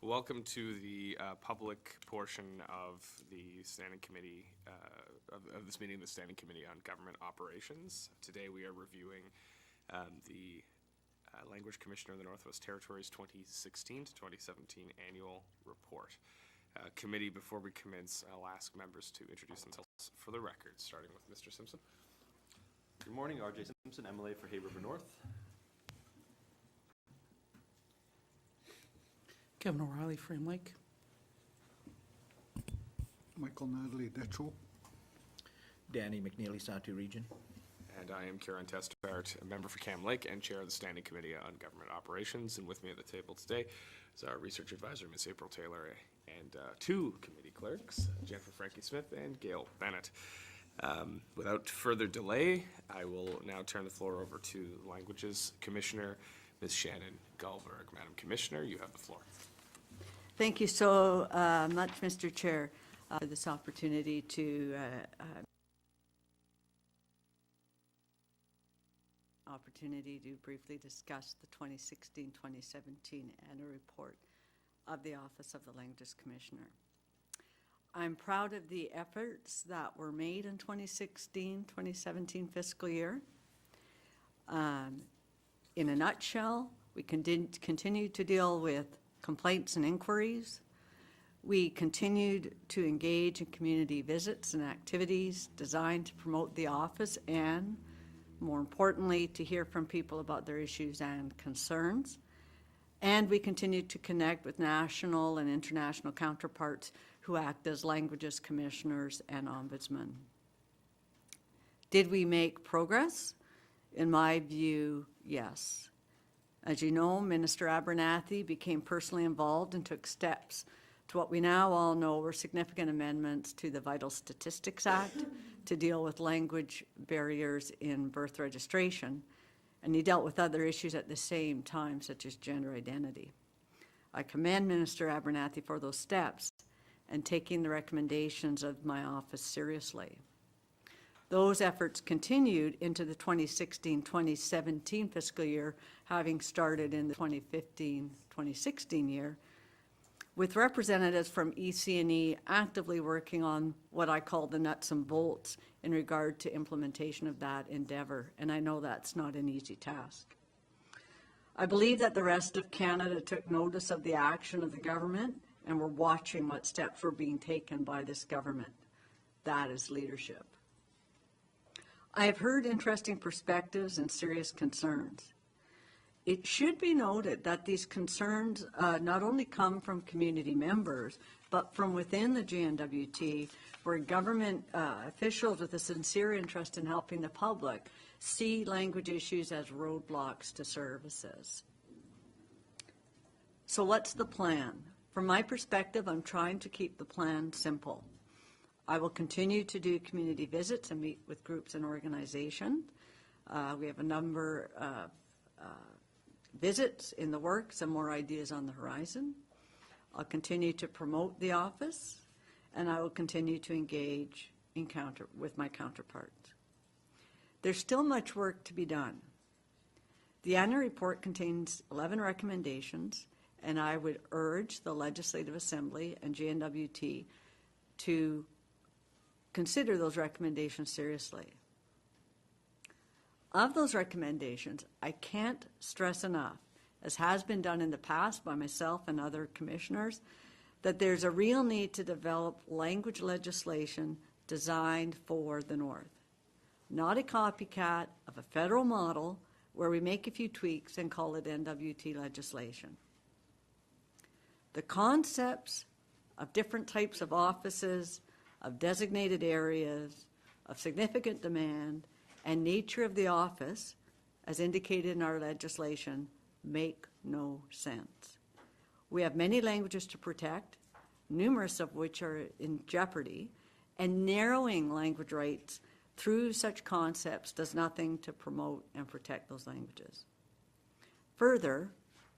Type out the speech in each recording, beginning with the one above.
Welcome to the public portion of the Standing Committee, of this meeting, the Standing Committee on Government Operations. Today we are reviewing the Language Commissioner of the Northwest Territories 2016 to 2017 Annual Report. Committee, before we commence, I'll ask members to introduce themselves for the record, starting with Mr. Simpson. Good morning, RJ Simpson, MLA for Hay River North. Kevin O'Reilly, Frame Lake. Michael Natalie Detchell. Danny McNeely, Satu Region. And I am Kieran Testart, a member for Cam Lake and chair of the Standing Committee on Government Operations. And with me at the table today is our research advisor, Ms. April Taylor, and two committee clerks, Jennifer Frankie Smith and Gail Bennett. Without further delay, I will now turn the floor over to Languages Commissioner, Ms. Shannon Gullberg. Madam Commissioner, you have the floor. Thank you so much, Mr. Chair, for this opportunity to briefly discuss the 2016-2017 annual report of the Office of the Languages Commissioner. I'm proud of the efforts that were made in 2016-2017 fiscal year. In a nutshell, we continue to deal with complaints and inquiries. We continued to engage in community visits and activities designed to promote the office and, more importantly, to hear from people about their issues and concerns. And we continued to connect with national and international counterparts who act as languages commissioners and ombudsmen. Did we make progress? In my view, yes. As you know, Minister Abernathy became personally involved and took steps to what we now all know were significant amendments to the Vital Statistics Act to deal with language barriers in birth registration, and he dealt with other issues at the same time, such as gender identity. I commend Minister Abernathy for those steps and taking the recommendations of my office seriously. Those efforts continued into the 2016-2017 fiscal year, having started in the 2015-2016 year, with representatives from EC&E actively working on what I call the nuts and bolts in regard to implementation of that endeavor, and I know that's not an easy task. I believe that the rest of Canada took notice of the action of the government and were watching what steps were being taken by this government. That is leadership. I have heard interesting perspectives and serious concerns. It should be noted that these concerns not only come from community members, but from within the GNWT, where government officials with a sincere interest in helping the public see language issues as roadblocks to services. So what's the plan? From my perspective, I'm trying to keep the plan simple. I will continue to do community visits and meet with groups and organizations. We have a number of visits in the works and more ideas on the horizon. I'll continue to promote the office, and I will continue to engage with my counterparts. There's still much work to be done. The annual report contains 11 recommendations, and I would urge the Legislative Assembly and GNWT to consider those recommendations seriously. Of those recommendations, I can't stress enough, as has been done in the past by myself and other commissioners, that there's a real need to develop language legislation designed for the North. Not a copycat of a federal model where we make a few tweaks and call it NWT legislation. The concepts of different types of offices, of designated areas, of significant demand, and nature of the office, as indicated in our legislation, make no sense. We have many languages to protect, numerous of which are in jeopardy, and narrowing language rights through such concepts does nothing to promote and protect those languages. Further,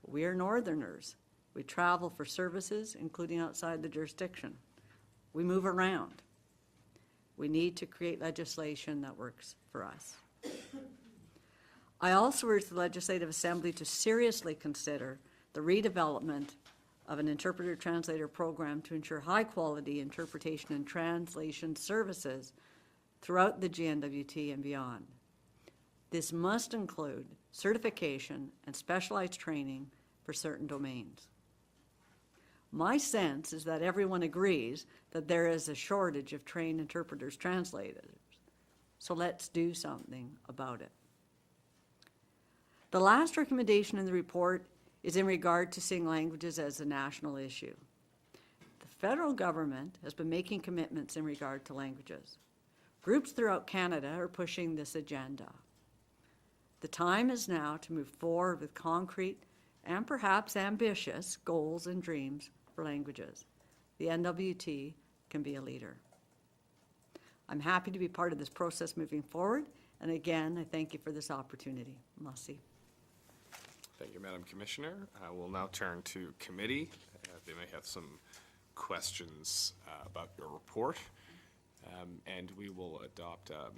we are Northerners. We travel for services, including outside the jurisdiction. We move around. We need to create legislation that works for us. I also urge the Legislative Assembly to seriously consider the redevelopment of an interpreter-translator program to ensure high-quality interpretation and translation services throughout the GNWT and beyond. This must include certification and specialized training for certain domains. My sense is that everyone agrees that there is a shortage of trained interpreters, translators. So let's do something about it. The last recommendation in the report is in regard to seeing languages as a national issue. The federal government has been making commitments in regard to languages. Groups throughout Canada are pushing this agenda. The time is now to move forward with concrete and perhaps ambitious goals and dreams for languages. The NWT can be a leader. I'm happy to be part of this process moving forward, and again, I thank you for this opportunity. Merci. Thank you, Madam Commissioner. We'll now turn to committee. They may have some questions about your report, and we will adopt a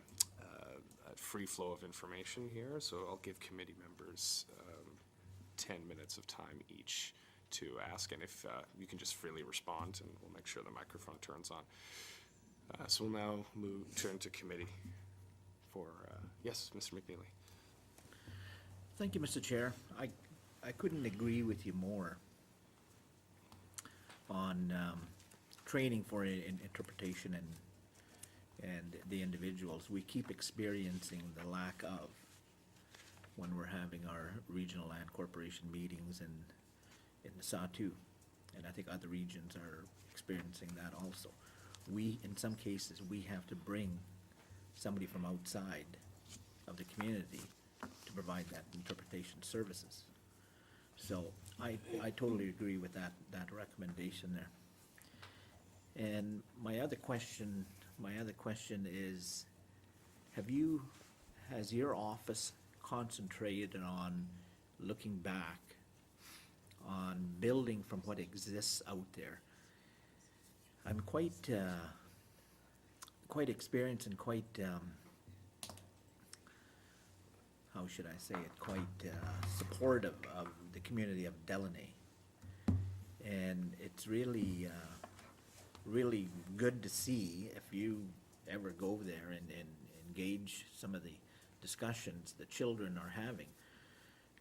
free flow of information here, so I'll give committee members 10 minutes of time each to ask, and if you can just freely respond, and we'll make sure the microphone turns on. So we'll now turn to committee for, yes, Mr. McNeely. Thank you, Mr. Chair. I couldn't agree with you more on training for interpretation and the individuals. We keep experiencing the lack of when we're having our regional land corporation meetings in the Sahtu, and I think other regions are experiencing that also. In some cases, we have to bring somebody from outside of the community to provide that interpretation services. So I totally agree with that recommendation there. And my other question is, has your office concentrated on looking back on building from what exists out there? I'm quite experienced and quite, how should I say it, quite supportive of the community of Delaney. And it's really, really good to see, if you ever go there and engage some of the discussions the children are having.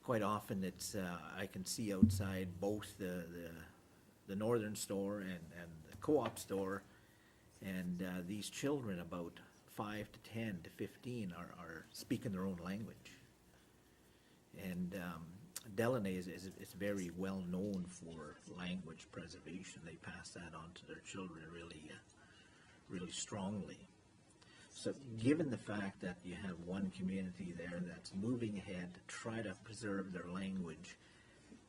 Quite often it's, I can see outside both the northern store and the co-op store, and these children about 5 to 10 to 15 are speaking their own language. And Delaney is very well known for language preservation. They pass that on to their children really strongly. So given the fact that you have one community there that's moving ahead to try to preserve their language,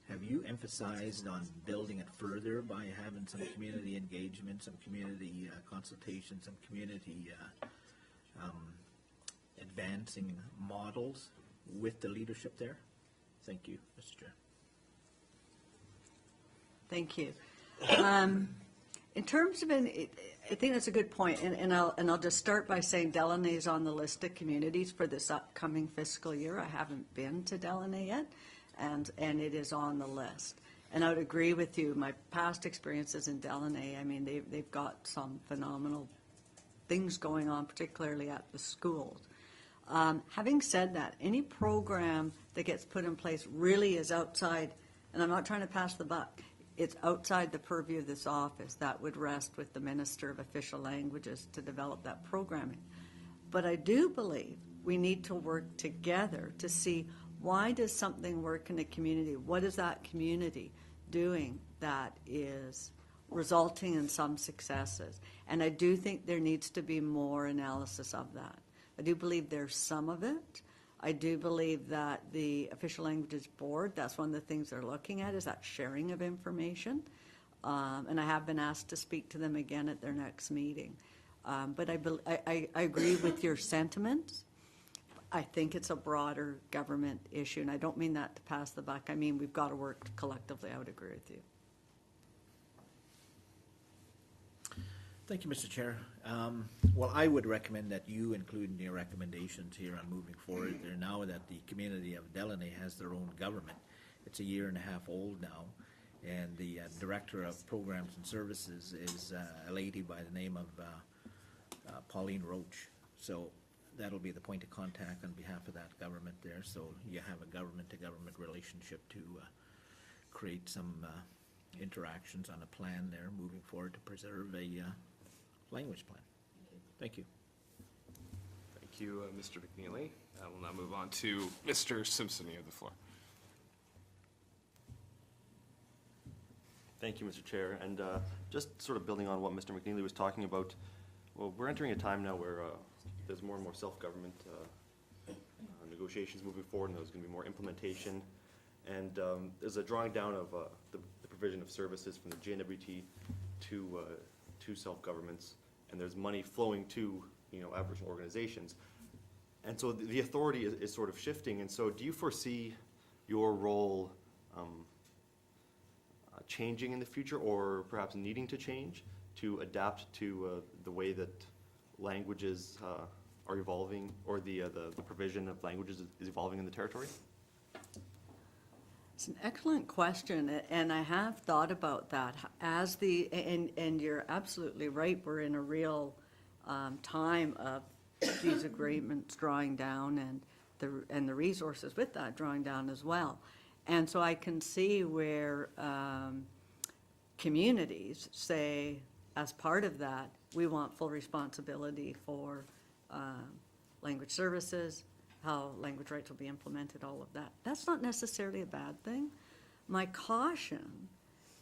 have you emphasized on building it further by having some community engagement, some community consultation, some community advancing models with the leadership there? Thank you, Mr. Chair. Thank you. In terms of I think that's a good point, and I'll just start by saying Delaney is on the list of communities for this upcoming fiscal year. I haven't been to Delaney yet, and it is on the list. And I would agree with you. My past experiences in Delaney, I mean, they've got some phenomenal things going on, particularly at the schools. Having said that, any program that gets put in place really is outside, and I'm not trying to pass the buck, it's outside the purview of this office. That would rest with the Minister of Official Languages to develop that programming. But I do believe we need to work together to see, why does something work in a community? What is that community doing that is resulting in some successes? And I do think there needs to be more analysis of that. I do believe there's some of it. I do believe that the Official Languages Board, that's one of the things they're looking at, is that sharing of information. And I have been asked to speak to them again at their next meeting. But I agree with your sentiments. I think it's a broader government issue, and I don't mean that to pass the buck. I mean, we've got to work collectively. I would agree with you. Thank you, Mr. Chair. Well, I would recommend that you include in your recommendations here on moving forward there, now that the community of Delaney has their own government. It's a year and a half old now, And the Director of Programs and Services is a lady by the name of Pauline Roach. So that'll be the point of contact on behalf of that government there. So you have a government-to-government relationship to create some interactions on a plan there moving forward to preserve a language plan. Thank you. Thank you, Mr. McNeely. We'll now move on to Mr. Simpson. You have the floor. Thank you, Mr. Chair. And just sort of building on what Mr. McNeely was talking about, well, we're entering a time now where there's more and more self-government negotiations moving forward, and there's going to be more implementation. And there's a drawing down of the provision of services from the GNWT to self-governments, and there's money flowing to, Aboriginal organizations. And so the authority is sort of shifting. And so do you foresee your role changing in the future, or perhaps needing to change to adapt to the way that languages are evolving, or the provision of languages is evolving in the territory? It's an excellent question, and I have thought about that. And you're absolutely right, we're in a real time of these agreements drawing down, and the resources with that drawing down as well. And so I can see where communities say, as part of that, we want full responsibility for language services, how language rights will be implemented, all of that. That's not necessarily a bad thing. My caution,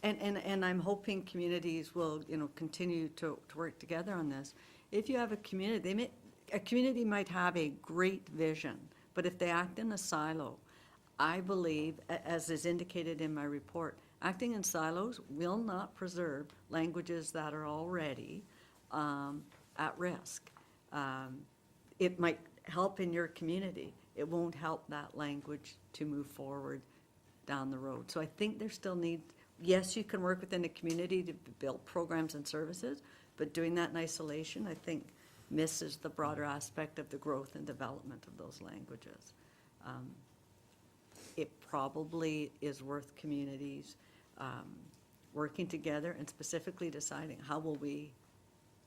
and I'm hoping communities will, continue to work together on this. If you have a community, a community might have a great vision, but if they act in a silo, I believe, as is indicated in my report, acting in silos will not preserve languages that are already at risk. It might help in your community. It won't help that language to move forward down the road. So I think there still needs, yes, you can work within a community to build programs and services, but doing that in isolation, I think, misses the broader aspect of the growth and development of those languages. It probably is worth communities working together and specifically deciding how will we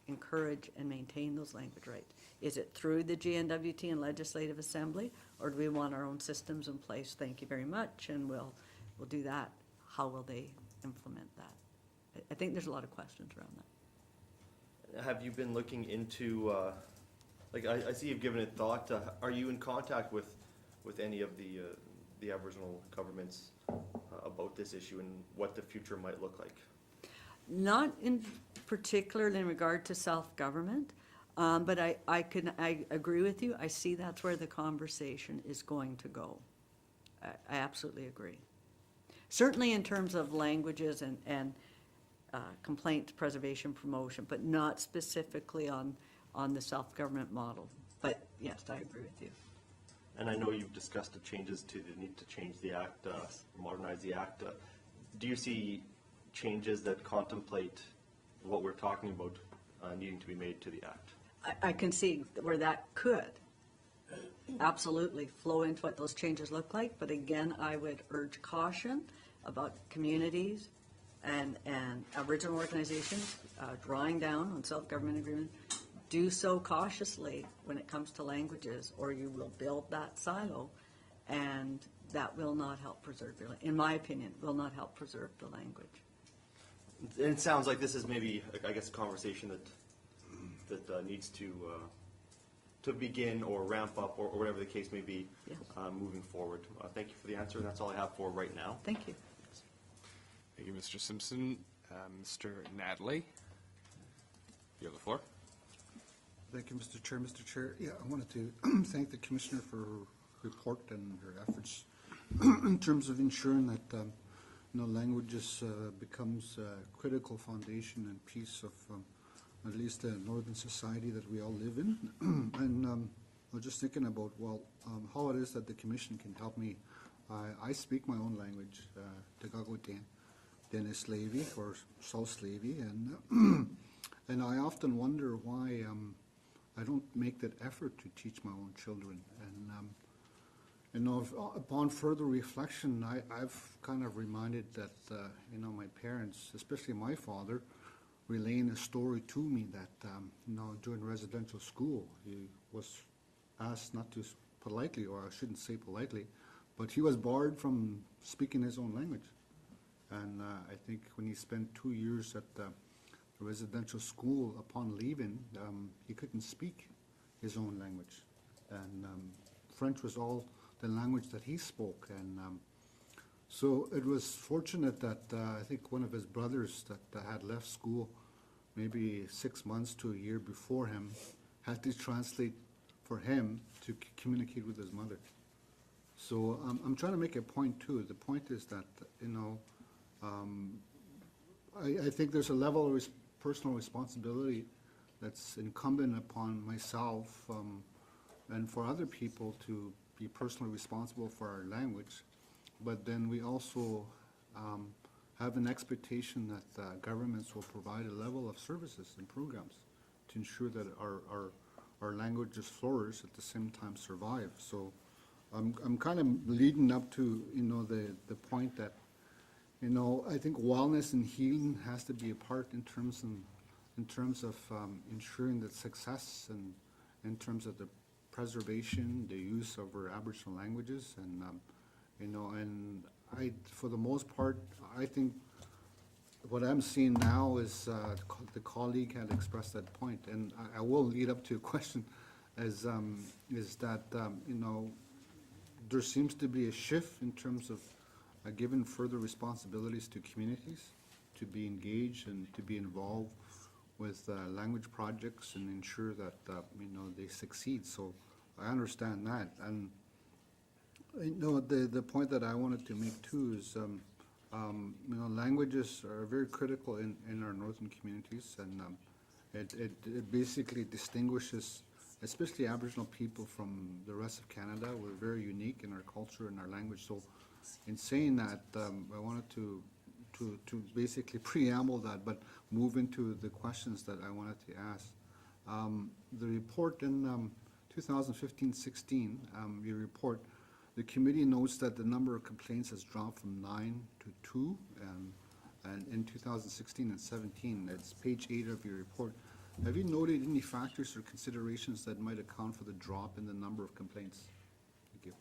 encourage and maintain those language rights. Is it through the GNWT and Legislative Assembly, or do we want our own systems in place? Thank you very much, and we'll do that. How will they implement that? I think there's a lot of questions around that. Have you been looking into, I see you've given it thought. Are you in contact with any of the Aboriginal governments about this issue and what the future might look like? Not in particular in regard to self-government, but I agree with you. I see that's where the conversation is going to go. I absolutely agree. Certainly in terms of languages and complaints, preservation, promotion, but not specifically on the self-government model. But yes, I agree with you. And I know you've discussed the changes to the need to change the Act, modernize the Act. Do you see changes that contemplate what we're talking about needing to be made to the Act? I can see where that could absolutely flow into what those changes look like, but again, I would urge caution about communities and Aboriginal organizations drawing down on self-government agreements. Do so cautiously when it comes to languages, or you will build that silo, and that will not help preserve your, in my opinion, will not help preserve the language. And it sounds like this is maybe, I guess, a conversation that needs to begin or ramp up or whatever the case may be. Yes. Moving forward. Thank you for the answer, and that's all I have for right now. Thank you. Thank you, Mr. Simpson. Mr. Nadley, you have the floor. Thank you, Mr. Chair. Mr. Chair, yeah, I wanted to thank the Commissioner for her report and her efforts in terms of ensuring that languages becomes a critical foundation and piece of at least the northern society that we all live in. And I was just thinking about, how it is that the Commission can help me. I speak my own language, Tagagoten, Dennis Slavey, or South Slavey, and I often wonder why I don't make that effort to teach my own children. And You know, upon further reflection, I've kind of reminded that, you know, my parents, especially my father, relaying a story to me that, you know, during residential school, he was asked not to politely, or I shouldn't say politely, but he was barred from speaking his own language. And I think when he spent 2 years at the residential school, upon leaving, he couldn't speak his own language. And French was all the language that he spoke. And so it was fortunate that I think one of his brothers that had left school maybe 6 months to a year before him had to translate for him to communicate with his mother. So I'm trying to make a point too. The point is that, you know, I think there's a level of personal responsibility that's incumbent upon myself and for other people to be personally responsible for our language. But then we also have an expectation that governments will provide a level of services and programs to ensure that our languages flourish, at the same time survive. So I'm kind of leading up to, you know, the point that, you know, I think wellness and healing has to be a part in terms of ensuring that success and in terms of the preservation, the use of our Aboriginal languages, and you know, and for the most part, I think what I'm seeing now is the colleague had expressed that point, and I will lead up to a question, is that you know, there seems to be a shift in terms of giving further responsibilities to communities to be engaged and to be involved with language projects and ensure that you know, they succeed. So I understand that, and you know, the point that I wanted to make too is you know, languages are very critical in our northern communities, and it basically distinguishes especially Aboriginal people from the rest of Canada. We're very unique in our culture and our language. So in saying that, I wanted to basically preamble that, but move into the questions that I wanted to ask. The report in 2015-16, your report, the committee notes that the number of complaints has dropped from 9 to 2, and in 2016 and 17. It's page 8 of your report. Have you noted any factors or considerations that might account for the drop in the number of complaints? Thank you.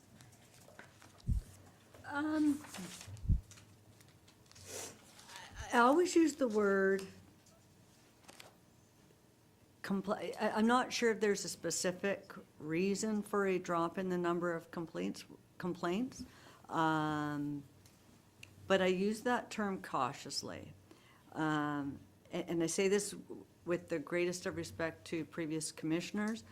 I always use the word I'm not sure if there's a specific reason for a drop in the number of complaints, but I use that term cautiously. And I say this with the greatest of respect to previous commissioners,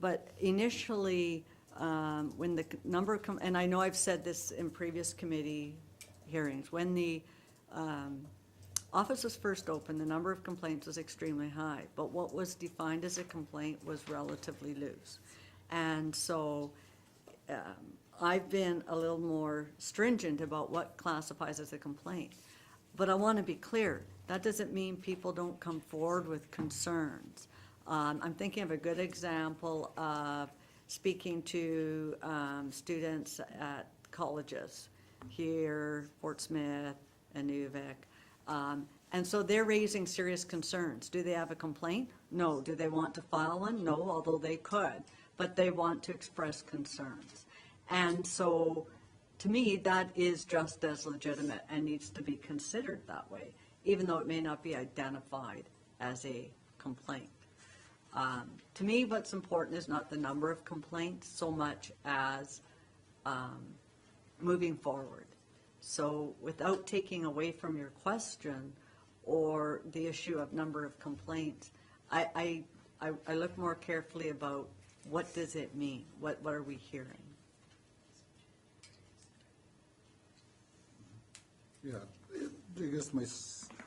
but initially, when the number of, and I know I've said this in previous committee hearings, when the office was first opened, the number of complaints was extremely high, but what was defined as a complaint was relatively loose. And so I've been a little more stringent about what classifies as a complaint. But I want to be clear, that doesn't mean people don't come forward with concerns. I'm thinking of a good example of speaking to students at colleges here, Fort Smith, Inuvik. And so they're raising serious concerns. Do they have a complaint? No. Do they want to file one? No, although they could. But they want to express concerns. And so, to me, that is just as legitimate and needs to be considered that way, even though it may not be identified as a complaint. To me, what's important is not the number of complaints so much as moving forward. So without taking away from your question or the issue of number of complaints, I look more carefully about what does it mean? What are we hearing? Yeah, I guess my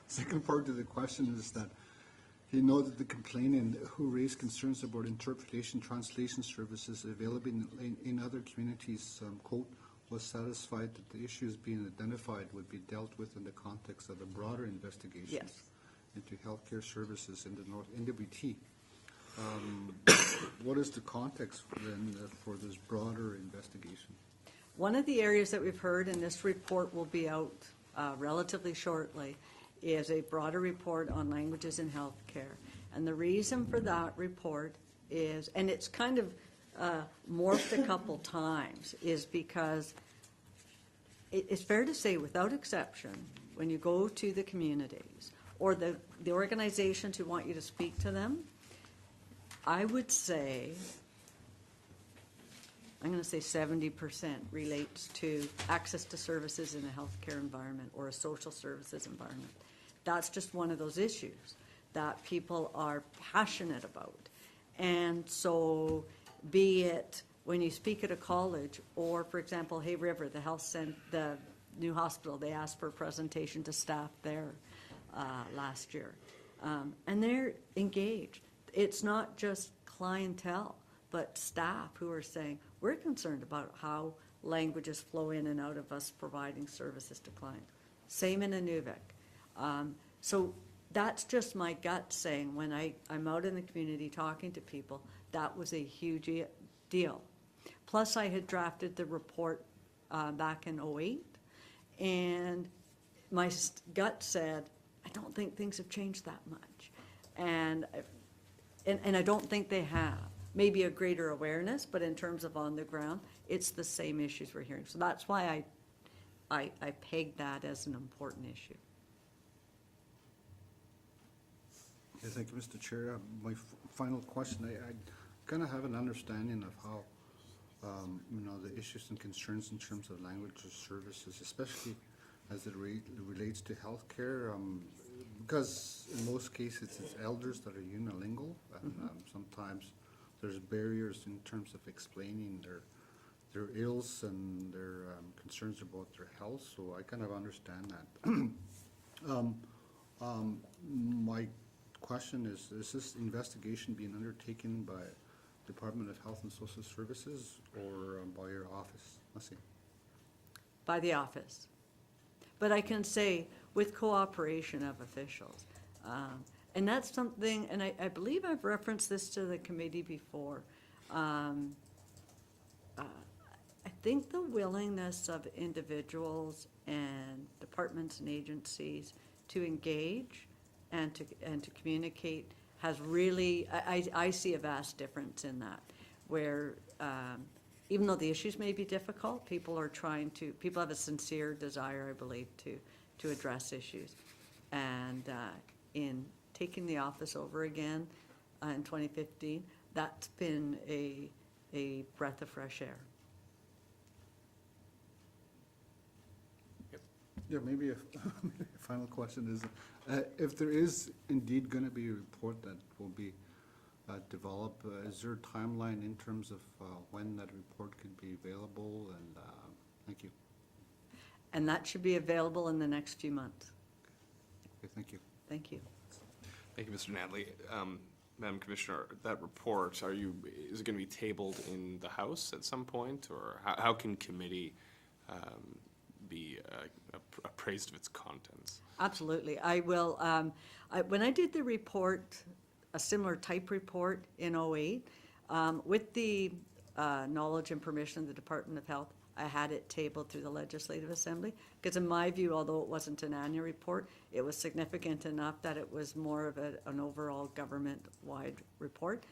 second part of the question is that he noted the complainant who raised concerns about interpretation translation services available in other communities, quote, was satisfied that the issues being identified would be dealt with in the context of a broader investigation Yes. into healthcare services in the North NWT. What is the context then for this broader investigation? One of the areas that we've heard, and this report will be out relatively shortly, is a broader report on languages in healthcare. And the reason for that report is, and it's kind of morphed a couple times, is because it's fair to say, without exception, when you go to the communities or the organizations who want you to speak to them, I would say, I'm going to say 70% relates to access to services in a healthcare environment or a social services environment. That's just one of those issues that people are passionate about. And so, be it when you speak at a college, or for example, Hay River, the new hospital, they asked for a presentation to staff there last year. And they're engaged. It's not just clientele, but staff who are saying, we're concerned about how languages flow in and out of us providing services to clients. Same in Inuvik. So that's just my gut saying, when I'm out in the community talking to people, that was a huge deal. Plus, I had drafted the report back in '08, and my gut said, I don't think things have changed that much. And I don't think they have. Maybe a greater awareness, but in terms of on the ground, it's the same issues we're hearing. So that's why I pegged that as an important issue. Yeah, thank you, Mr. Chair. My final question, I kind of have an understanding of how, the issues and concerns in terms of language services, especially as it relates to healthcare, because in most cases it's elders that are unilingual, and sometimes there's barriers in terms of explaining their ills and their concerns about their health, so I kind of understand that. My question is this investigation being undertaken by Department of Health and Social Services or by your office? Let's see. By the office. But I can say, with cooperation of officials. And that's something, and I believe I've referenced this to the committee before. I think the willingness of individuals and departments and agencies to engage and to communicate has really, I see a vast difference in that, where even though the issues may be difficult, people have a sincere desire, I believe, to address issues. And in taking the office over again in 2015, that's been a breath of fresh air. Yeah, maybe a final question is, if there is indeed going to be a report that will be developed, is there a timeline in terms of when that report could be available? And thank you. And that should be available in the next few months. Okay, thank you. Thank you. Thank you, Mr. Nadley. Madam Commissioner, that report, is it going to be tabled in the House at some point, or how can committee be appraised of its contents? Absolutely. I will, when I did the report, a similar type report in '08, with the knowledge and permission of the Department of Health, I had it tabled through the Legislative Assembly, because in my view, although it wasn't an annual report, it was significant enough that it was more of an overall government-wide report,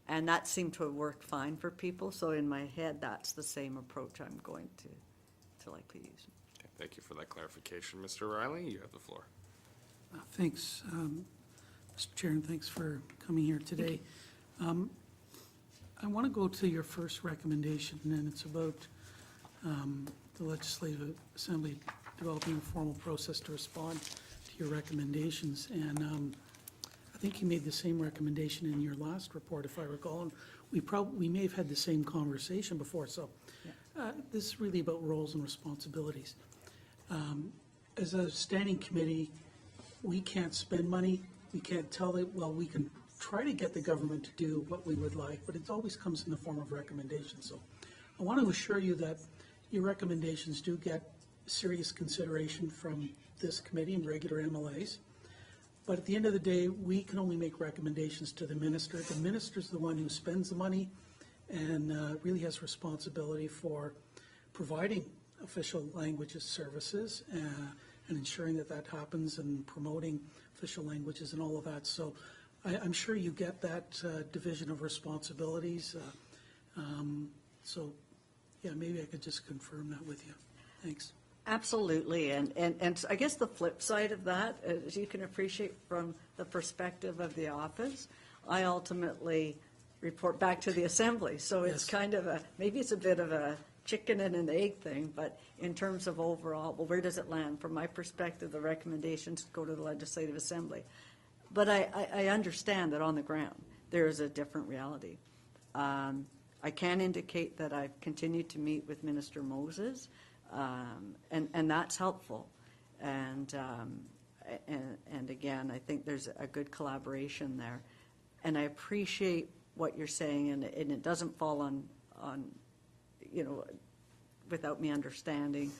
and that seemed to have worked fine for people, so in my head, that's the same approach I'm going to likely use. Okay, thank you for that clarification. Mr. Riley, you have the floor. Thanks, Mr. Chair, and thanks for coming here today. I want to go to your first recommendation, and it's about the Legislative Assembly developing a formal process to respond to your recommendations. And I think you made the same recommendation in your last report, if I recall, and we may have had the same conversation before, so this is really about roles and responsibilities. As a standing committee, we can't spend money, we can't tell it, well, we can try to get the government to do what we would like, but it always comes in the form of recommendations. So I want to assure you that your recommendations do get serious consideration from this committee and regular MLAs. But at the end of the day, we can only make recommendations to the minister. The minister's the one who spends the money and really has responsibility for providing official languages services and ensuring that that happens and promoting official languages and all of that. So I'm sure you get that division of responsibilities. So, yeah, maybe I could just confirm that with you. Thanks. Absolutely, and I guess the flip side of that, as you can appreciate from the perspective of the office, I ultimately report back to the Assembly. So it's Yes. kind of maybe it's a bit of a chicken and an egg thing, but in terms of overall, well, where does it land? From my perspective, the recommendations go to the Legislative Assembly. But I understand that on the ground, there is a different reality. I can indicate that I've continued to meet with Minister Moses, and that's helpful. And again, I think there's a good collaboration there. And I appreciate what you're saying, and it doesn't fall on without me understanding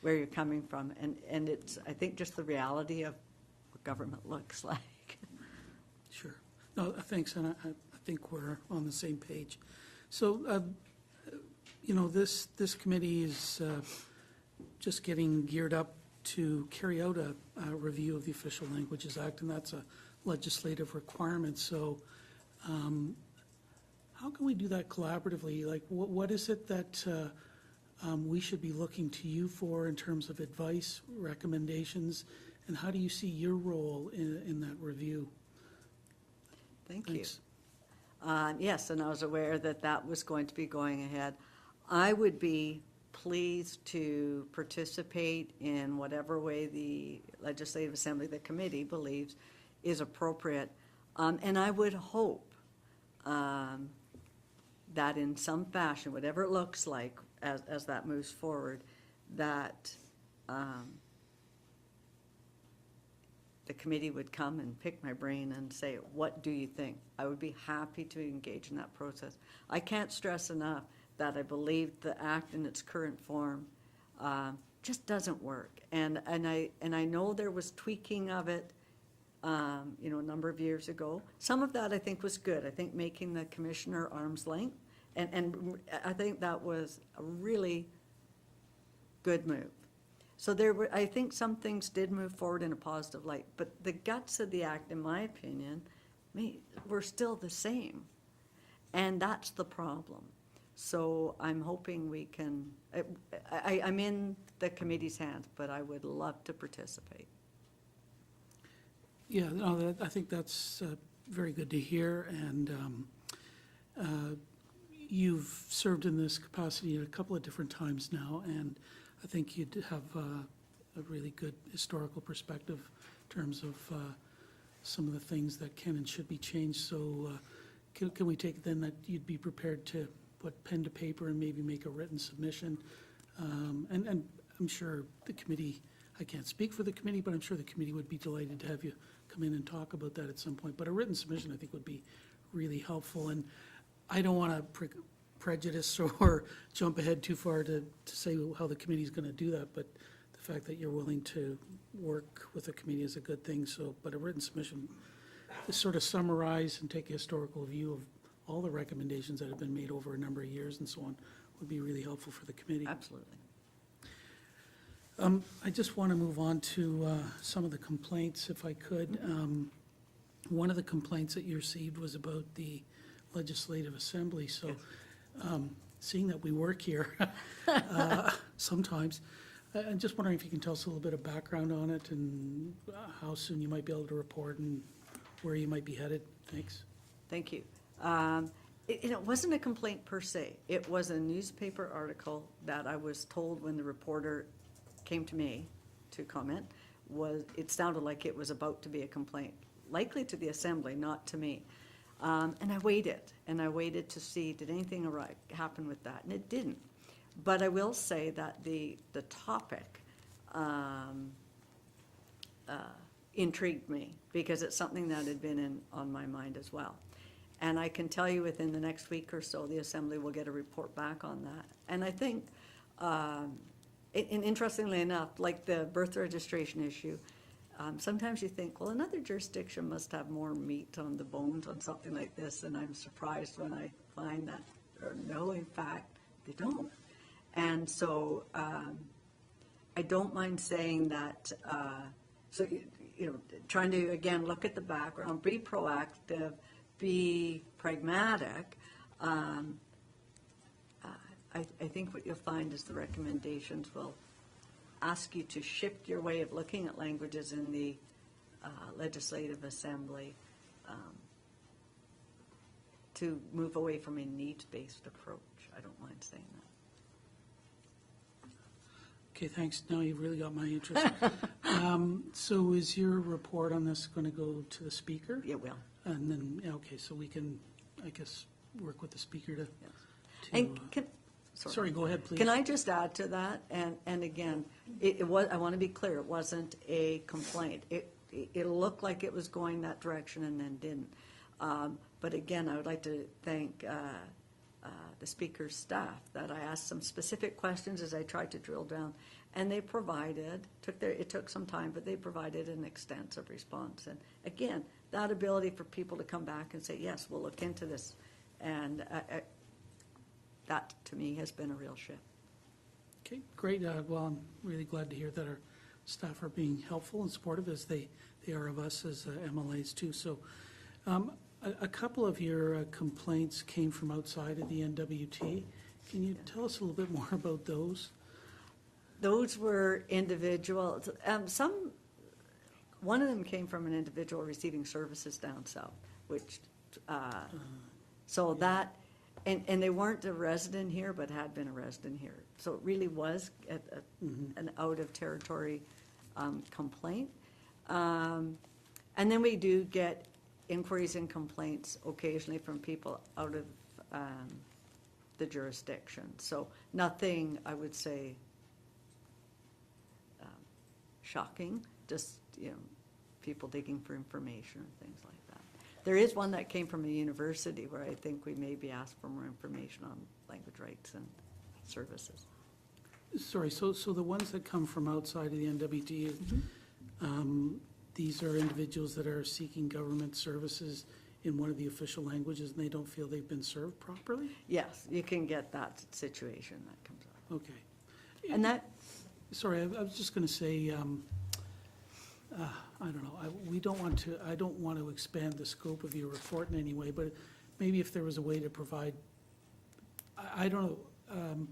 where you're coming from. And it's, I think, just the reality of what government looks like. Sure. No, thanks, and I think we're on the same page. So, this committee is just getting geared up to carry out a review of the Official Languages Act, and that's a legislative requirement. So, how can we do that collaboratively? Like, what is it that we should be looking to you for in terms of advice, recommendations, and how do you see your role in that review? Thank you. Thanks. Yes, and I was aware that that was going to be going ahead. I would be pleased to participate in whatever way the Legislative Assembly, the committee, believes is appropriate. And I would hope that in some fashion, whatever it looks like as that moves forward, that the committee would come and pick my brain and say, what do you think? I would be happy to engage in that process. I can't stress enough that I believe the act in its current form just doesn't work. And I know there was tweaking of it, a number of years ago. Some of that I think was good. I think making the commissioner arm's length, and I think that was a really good move. So I think some things did move forward in a positive light, but the guts of the act, in my opinion, were still the same. And that's the problem. So I'm hoping we can, I'm in the committee's hands, but I would love to participate. Yeah, no, I think that's very good to hear, and you've served in this capacity a couple of different times now, and I think you'd have a really good historical perspective in terms of some of the things that can and should be changed. So can we take then that you'd be prepared to put pen to paper and maybe make a written submission? And I'm sure the committee, I can't speak for the committee, but I'm sure the committee would be delighted to have you come in and talk about that at some point. But a written submission, I think, would be really helpful. And I don't want to prejudice or jump ahead too far to say how the committee's going to do that, but the fact that you're willing to work with the committee is a good thing. So, but a written submission to sort of summarize and take a historical view of all the recommendations that have been made over a number of years and so on would be really helpful for the committee. Absolutely. I just want to move on to some of the complaints, if I could. One of the complaints that you received was about the Legislative Assembly. So, seeing that we work here sometimes, I'm just wondering if you can tell us a little bit of background on it and how soon you might be able to report and where you might be headed. Thanks. Thank you. It wasn't a complaint per se. It was a newspaper article that I was told when the reporter came to me to comment, it sounded like it was about to be a complaint, likely to the Assembly, not to me. And I waited to see, did anything happen with that? And it didn't. But I will say that the topic intrigued me because it's something that had been on my mind as well. And I can tell you within the next week or so, the Assembly will get a report back on that. And I think, and interestingly enough, like the birth registration issue, sometimes you think, well, another jurisdiction must have more meat on the bones on something like this, and I'm surprised when I find that, or no, in fact, they don't. And so I don't mind saying that, trying to, again, look at the background, be proactive, be pragmatic. I think what you'll find is the recommendations will ask you to shift your way of looking at languages in the Legislative Assembly to move away from a needs-based approach. I don't mind saying that. Okay, thanks. Now you've really got my interest. So is your report on this going to go to the speaker? It will. And then, yeah, okay, so we can, I guess, work with the speaker to. Yes. to, And Sorry, go ahead, please. Can I just add to that? And again, it was, I want to be clear, it wasn't a complaint. It looked like it was going that direction and then didn't. But again, I would like to thank the speaker's staff, that I asked some specific questions as I tried to drill down, and they provided, it took some time, but they provided an extensive response. And again, that ability for people to come back and say, yes, we'll look into this, and that, to me, has been a real shift. Okay, great. Well, I'm really glad to hear that our staff are being helpful and supportive, as they are of us as MLAs too. So a couple of your complaints came from outside of the NWT. Can you tell us a little bit more about those? Those were individuals, one of them came from an individual receiving services down south, which, so that, and they weren't a resident here, but had been a resident here. So it really was an out-of-territory complaint. And then we do get inquiries and complaints occasionally from people out of the jurisdiction. So nothing, I would say, shocking, just, people digging for information and things like that. There is one that came from a university where I think we maybe asked for more information on language rights and services. Sorry, so the ones that come from outside of the NWT, these are individuals that are seeking government services in one of the official languages, and they don't feel they've been served properly? Yes, you can get that situation that comes up. Okay. And that, Sorry, I was just going to say, I don't know, I don't want to expand the scope of your report in any way, but maybe if there was a way to provide, I don't know,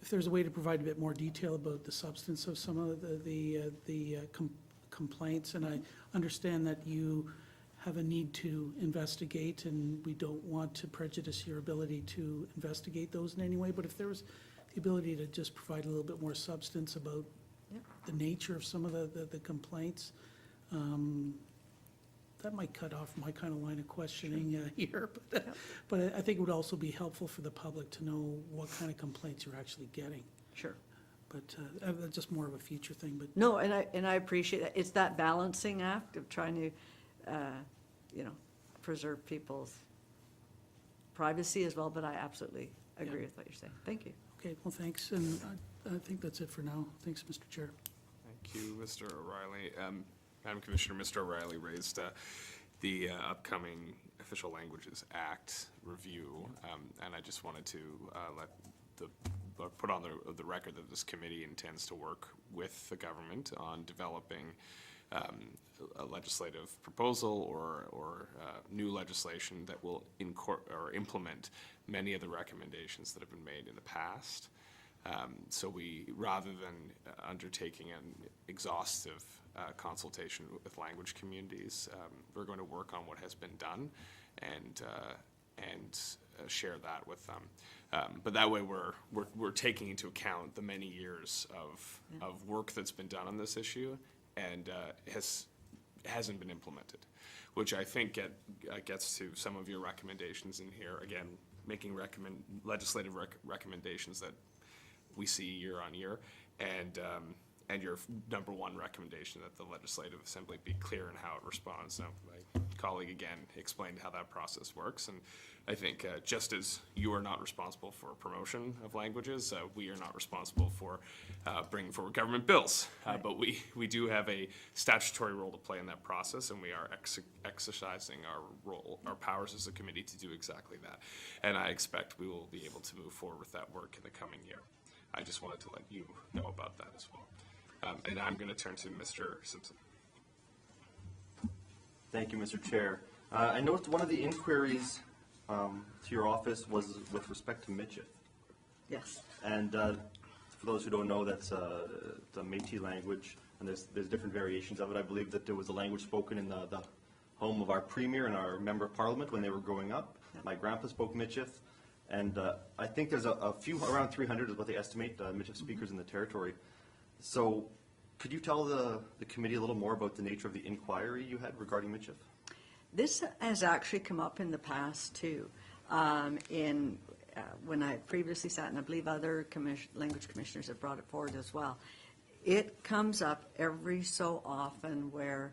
if there's a way to provide a bit more detail about the substance of some of the complaints, and I understand that you have a need to investigate, and we don't want to prejudice your ability to investigate those in any way, but if there was the ability to just provide a little bit more substance about Yep. the nature of some of the complaints, that might cut off my kind of line of questioning here, but I think it would also be helpful for the public to know what kind of complaints you're actually getting. sure. But that's just more of a future thing, but No, and I appreciate that. It's that balancing act of trying to, preserve people's privacy as well, but I absolutely agree with what you're saying. Thank you. okay, well, thanks, and I think that's it for now. Thanks, Mr. Chair. Thank you, Mr. O'Reilly. Madam Commissioner, Mr. O'Reilly raised the upcoming Official Languages Act review, and I just wanted to put on the record that this committee intends to work with the government on developing a legislative proposal or new legislation that will implement many of the recommendations that have been made in the past. So rather than undertaking an exhaustive consultation with language communities, we're going to work on what has been done and share that with them. But that way we're taking into account the many years of work that's been done on this issue and hasn't been implemented, which I think gets to some of your recommendations in here. Again, making legislative recommendations that we see year on year, and and your number one recommendation that the Legislative Assembly be clear in how it responds. Now, my colleague again explained how that process works, and I think just as you are not responsible for promotion of languages, we are not responsible for bringing forward government bills. But we do have a statutory role to play in that process, and we are exercising our powers as a committee to do exactly that. And I expect we will be able to move forward with that work in the coming year. I just wanted to let you know about that as well. And I'm going to turn to Mr. Simpson. Thank you, Mr. Chair. I noticed one of the inquiries to your office was with respect to Michif. Yes. And for those who don't know, that's the Métis language, and there's different variations of it. I believe that there was a language spoken in the home of our premier and our member of parliament when they were growing up. My grandpa spoke Michif, and I think there's a few, around 300 is what they estimate, Michif speakers in the territory. So could you tell the committee a little more about the nature of the inquiry you had regarding Michif? This has actually come up in the past too. When I previously sat, and I believe other language commissioners have brought it forward as well. It comes up every so often where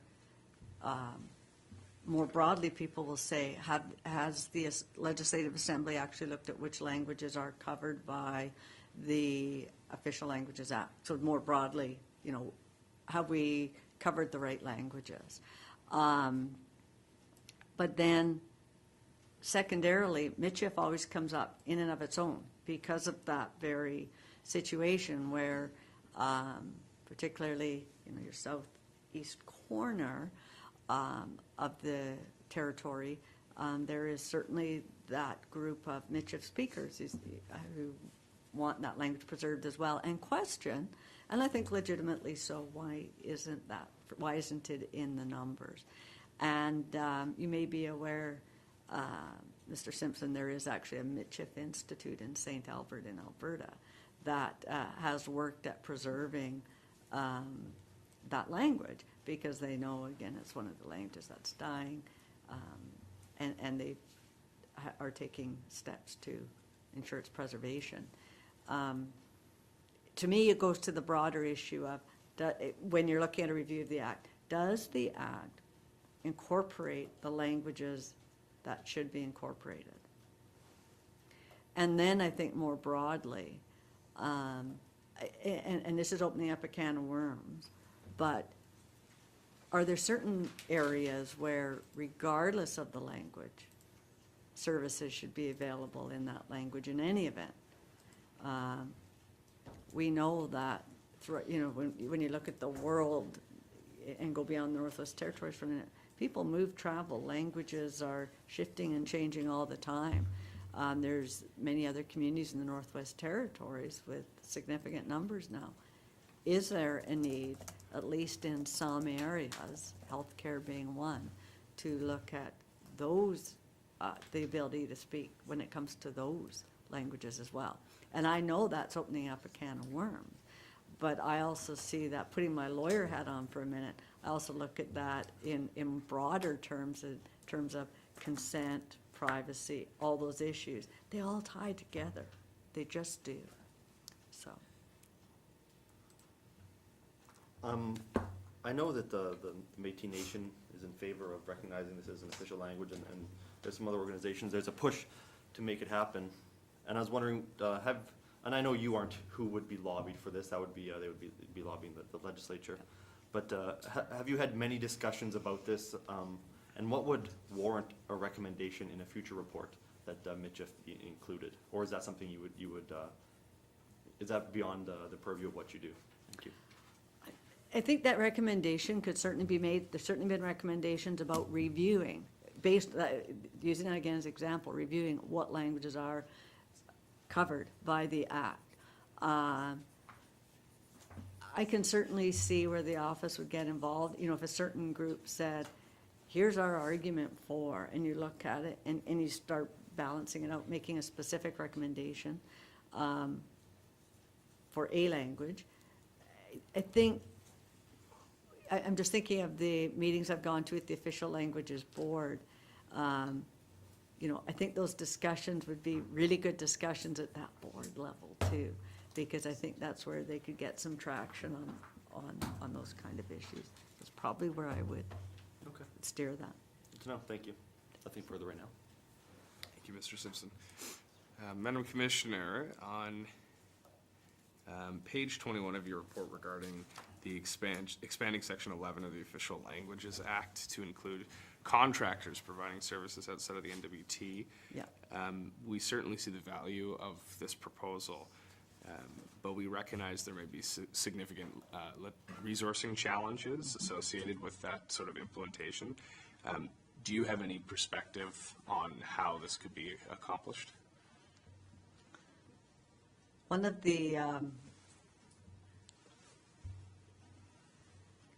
more broadly people will say, has the Legislative Assembly actually looked at which languages are covered by the Official Languages Act? So more broadly, have we covered the right languages? But then secondarily, Michif always comes up in and of its own because of that very situation where particularly your southeast corner of the territory, there is certainly that group of Michif speakers who want that language preserved as well and question, and I think legitimately so, why isn't it in the numbers? And you may be aware, Mr. Simpson, there is actually a Michif Institute in St. Albert in Alberta that has worked at preserving that language because they know, again, it's one of the languages that's dying, and they are taking steps to ensure its preservation. To me, it goes to the broader issue of, when you're looking at a review of the Act, does the Act incorporate the languages that should be incorporated? And then I think more broadly, and this is opening up a can of worms, but are there certain areas where, regardless of the language, services should be available in that language in any event? We know that, when you look at the world and go beyond the Northwest Territories for a minute, people move, travel, languages are shifting and changing all the time. There's many other communities in the Northwest Territories with significant numbers now. Is there a need, at least in some areas, healthcare being one, to look at those, the ability to speak when it comes to those languages as well? And I know that's opening up a can of worms, but I also see that, putting my lawyer hat on for a minute, I also look at that in broader terms, in terms of consent, privacy, all those issues. They all tie together. They just do. So. I know that the Métis Nation is in favor of recognizing this as an official language, and there's some other organizations. There's a push to make it happen. And I was wondering, and I know you aren't who would be lobbied for this. That would be they would be lobbying the legislature. But have you had many discussions about this? And what would warrant a recommendation in a future report that Michif be included, or is that something you would is that beyond the purview of what you do? Thank you. I think that recommendation could certainly be made. There's certainly been recommendations about reviewing, using that again as an example, reviewing what languages are covered by the Act. I can certainly see where the office would get involved. If a certain group said, here's our argument for, and you look at it and you start balancing it out, making a specific recommendation for a language. I think, I'm just thinking of the meetings I've gone to with the Official Languages Board. I think those discussions would be really good discussions at that board level too, because I think that's where they could get some traction on those kind of issues. That's probably where I would Okay, steer that. good to know, thank you. Nothing further right now. Thank you, Mr. Simpson. Madam Commissioner, on page 21 of your report regarding the expanding Section 11 of the Official Languages Act to include contractors providing services outside of the NWT, Yeah. we certainly see the value of this proposal, but we recognize there may be significant resourcing challenges associated with that sort of implementation. Do you have any perspective on how this could be accomplished? One of the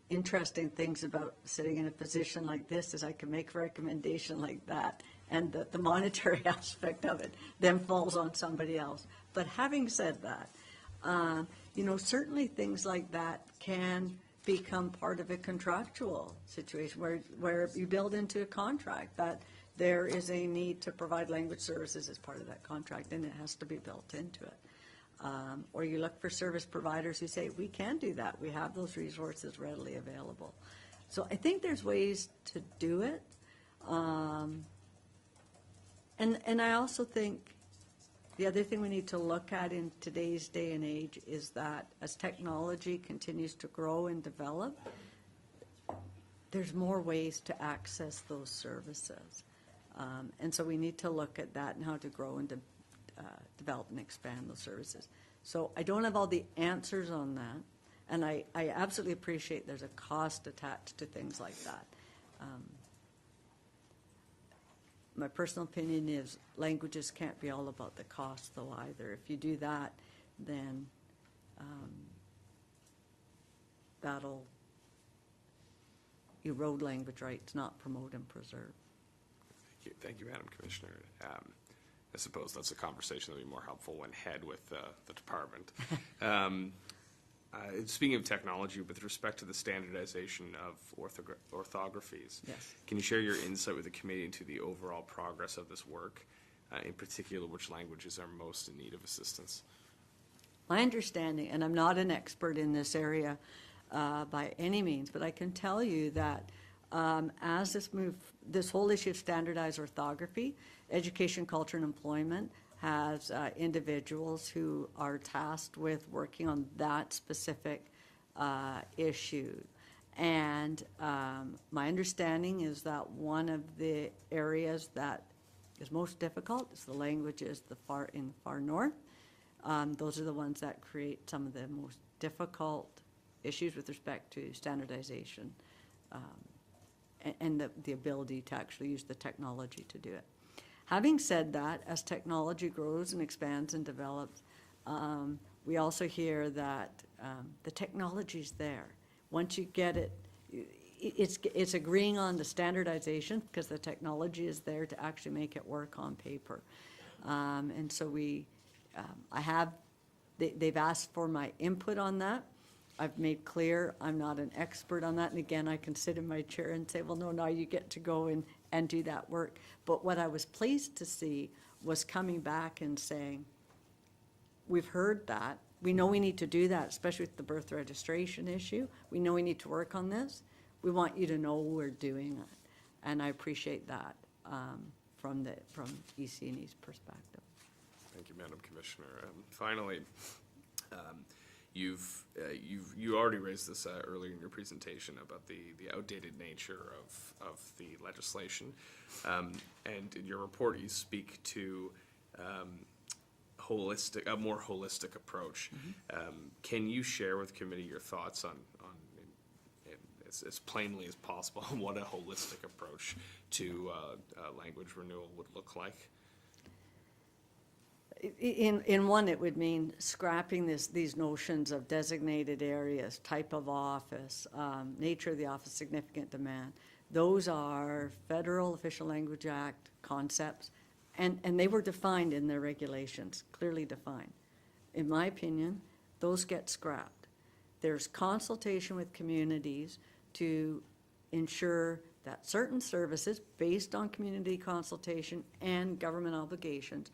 interesting things about sitting in a position like this is I can make a recommendation like that, and the monetary aspect of it then falls on somebody else. But having said that, certainly things like that can become part of a contractual situation where you build into a contract that there is a need to provide language services as part of that contract, and it has to be built into it. Or you look for service providers who say, we can do that. We have those resources readily available. So I think there's ways to do it. And I also think the other thing we need to look at in today's day and age is that as technology continues to grow and develop, there's more ways to access those services. And so we need to look at that and how to grow and develop and expand those services. So I don't have all the answers on that, and I absolutely appreciate there's a cost attached to things like that. My personal opinion is languages can't be all about the cost, though, either. If you do that, then that'll erode language rights, not promote and preserve. Thank you, Madam Commissioner. I suppose that's a conversation that would be more helpful when had with the department. Speaking of technology, with respect to the standardization of orthographies, Yes. can you share your insight with the committee into the overall progress of this work, in particular which languages are most in need of assistance? My understanding, and I'm not an expert in this area by any means, but I can tell you that as this whole issue of standardized orthography, Education, Culture, and Employment has individuals who are tasked with working on that specific issue. And my understanding is that one of the areas that is most difficult is the languages in the far north. Those are the ones that create some of the most difficult issues with respect to standardization and the ability to actually use the technology to do it. Having said that, as technology grows and expands and develops, we also hear that the technology's there. Once you get it, it's agreeing on the standardization because the technology is there to actually make it work on paper. And so they've asked for my input on that. I've made clear I'm not an expert on that, and again, I can sit in my chair and say, well, no, now you get to go and do that work. But what I was pleased to see was coming back and saying, we've heard that. We know we need to do that, especially with the birth registration issue. We know we need to work on this. We want you to know we're doing it. And I appreciate that from EC&E's perspective. Thank you, Madam Commissioner. Finally, you already raised this earlier in your presentation about the outdated nature of the legislation. And in your report, you speak to a more holistic approach. Can you share with the committee your thoughts on as plainly as possible what a holistic approach to language renewal would look like? In one, it would mean scrapping these notions of designated areas, type of office, nature of the office, significant demand. Those are Federal Official Language Act concepts, and they were defined in their regulations, clearly defined. In my opinion, those get scrapped. There's consultation with communities to ensure that certain services, based on community consultation and government obligations,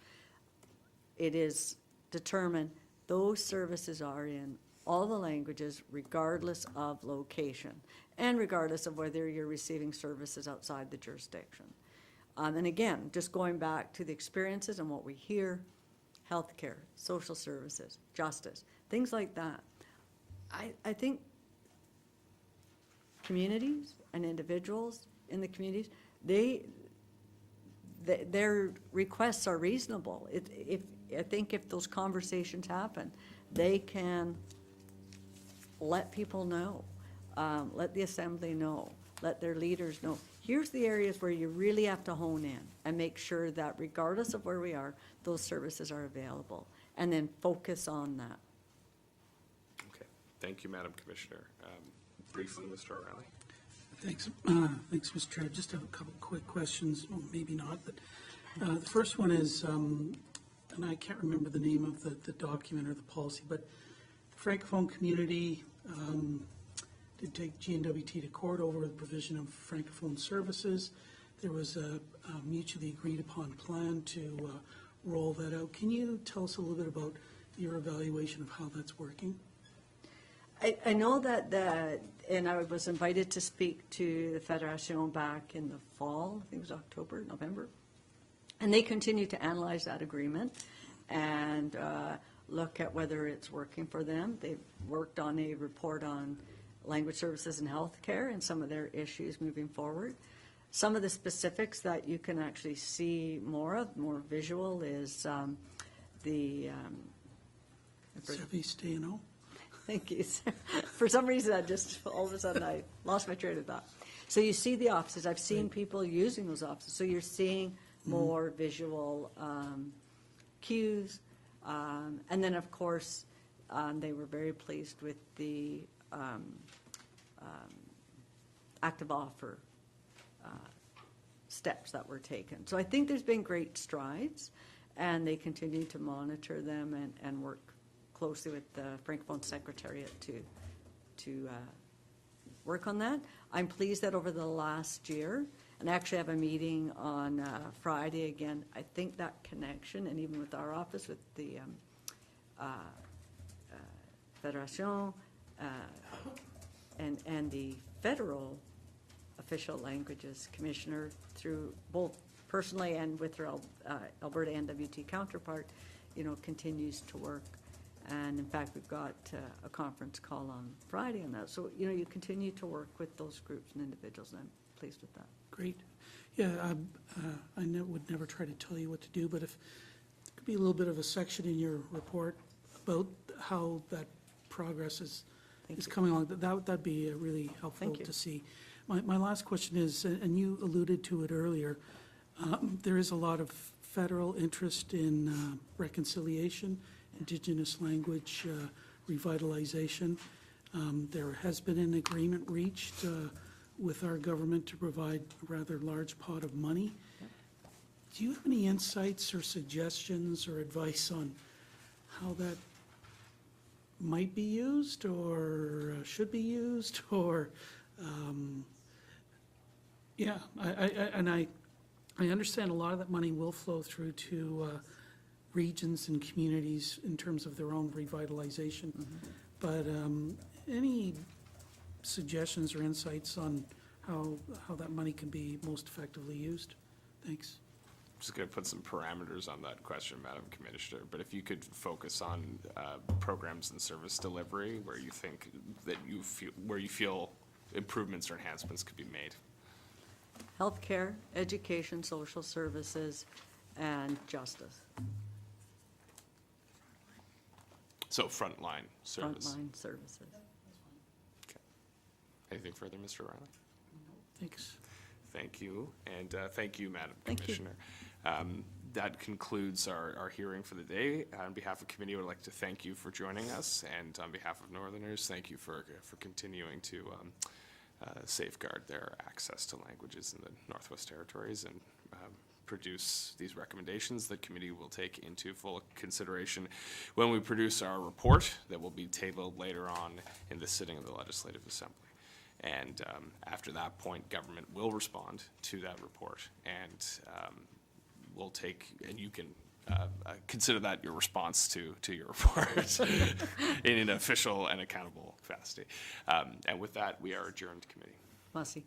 it is determined those services are in all the languages regardless of location and regardless of whether you're receiving services outside the jurisdiction. And again, just going back to the experiences and what we hear, healthcare, social services, justice, things like that. I think communities and individuals in the communities, their requests are reasonable. I think if those conversations happen, they can let people know, let the assembly know, let their leaders know. Here's the areas where you really have to hone in and make sure that regardless of where we are, those services are available, and then focus on that. Okay, thank you, Madam Commissioner. Briefly, Mr. O'Reilly. Thanks, thanks, Mr. Chair. Just have a couple quick questions, well, maybe not, but the first one is, and I can't remember the name of the document or the policy, but the Francophone community did take GNWT to court over the provision of Francophone services. There was a mutually agreed upon plan to roll that out. Can you tell us a little bit about your evaluation of how that's working? I know that, and I was invited to speak to the Federation back in the fall, I think it was October, November. And they continue to analyze that agreement and look at whether it's working for them. They've worked on a report on language services and healthcare and some of their issues moving forward. Some of the specifics that you can actually see more of, more visual, is the Service stay-in-o? Thank you. For some reason, I just, all of a sudden, I lost my train of thought. So you see the offices. I've seen people using those offices. So you're seeing more visual cues. And then, of course, they were very pleased with the active offer steps that were taken. So I think there's been great strides, and they continue to monitor them and work closely with the Francophone Secretariat to work on that. I'm pleased that over the last year, and I actually have a meeting on Friday again, I think that connection, and even with our office, with the Federation and the federal official languages commissioner, through both personally and with her Alberta NWT counterpart, continues to work. And in fact, we've got a conference call on Friday on that. So, you continue to work with those groups and individuals, and I'm pleased with that. Great. Yeah, I would never try to tell you what to do, but if there could be a little bit of a section in your report about how that progress is coming along, that'd be really helpful to see. My last question is, and you alluded to it earlier, there is a lot of federal interest in reconciliation, Indigenous language revitalization. There has been an agreement reached with our government to provide a rather large pot of money. Do you have any insights or suggestions or advice on how that might be used or should be used? Or, I understand a lot of that money will flow through to regions and communities in terms of their own revitalization. But any suggestions or insights on how that money can be most effectively used? Thanks. I'm just going to put some parameters on that question, Madam Commissioner, but if you could focus on programs and service delivery where you think that where you feel improvements or enhancements could be made. Healthcare, education, social services, and justice. So frontline service. Frontline services. Okay. Anything further, Mr. Riley? Thanks. Thank you, and thank you, Madam Thank you. Commissioner. That concludes our hearing for the day. On behalf of committee, I would like to thank you for joining us, and on behalf of Northerners, thank you for continuing to safeguard their access to languages in the Northwest Territories and produce these recommendations that committee will take into full consideration when we produce our report that will be tabled later on in the sitting of the Legislative Assembly. And after that point, government will respond to that report, and we'll take, and you can consider that your response to your report in an official and accountable capacity. And with that, we are adjourned, committee. Mussey.